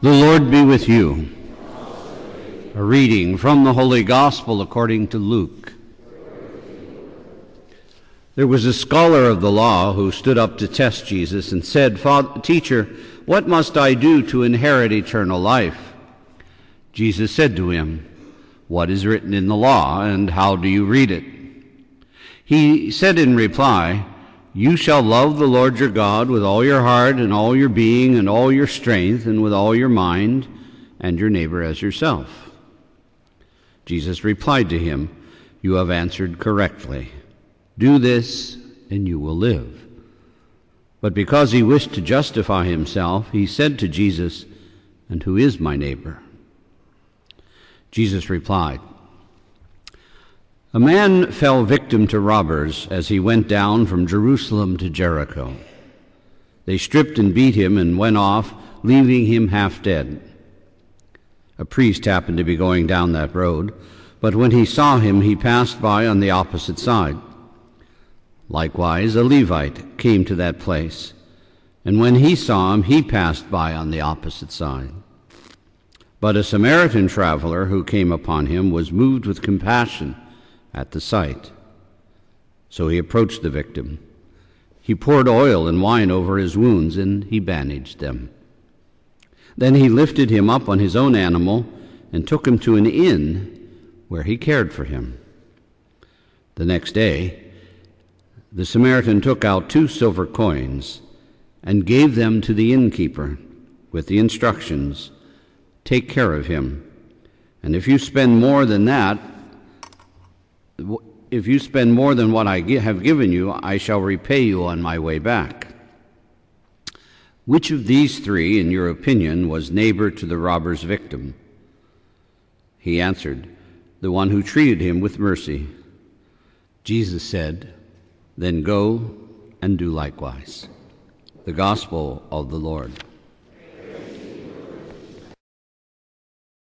The Lord be with you. A reading from the Holy Gospel according to Luke. There was a scholar of the law who stood up to test Jesus and said, "Teacher, what must I do to inherit eternal life?" Jesus said to him, "What is written in the law, and how do you read it?" He said in reply, "You shall love the Lord your God with all your heart and all your being and all your strength and with all your mind, and your neighbor as yourself." Jesus replied to him, "You have answered correctly. Do this, and you will live." But because he wished to justify himself, he said to Jesus, "And who is my neighbor?" Jesus replied, "A man fell victim to robbers as he went down from Jerusalem to Jericho. They stripped and beat him and went off, leaving him half dead. A priest happened to be going down that road, but when he saw him, he passed by on the opposite side. Likewise, a Levite came to that place, and when he saw him, he passed by on the opposite side. But a Samaritan traveler who came upon him was moved with compassion at the sight. So he approached the victim. He poured oil and wine over his wounds, and he bandaged them. Then he lifted him up on his own animal and took him to an inn where he cared for him. The next day, the Samaritan took out 2 silver coins and gave them to the innkeeper with the instructions, 'Take care of him, and if you spend more than what I have given you, I shall repay you on my way back.' Which of these 3, in your opinion, was neighbor to the robber's victim?" He answered, "The one who treated him with mercy." Jesus said, "Then go and do likewise." The Gospel of the Lord.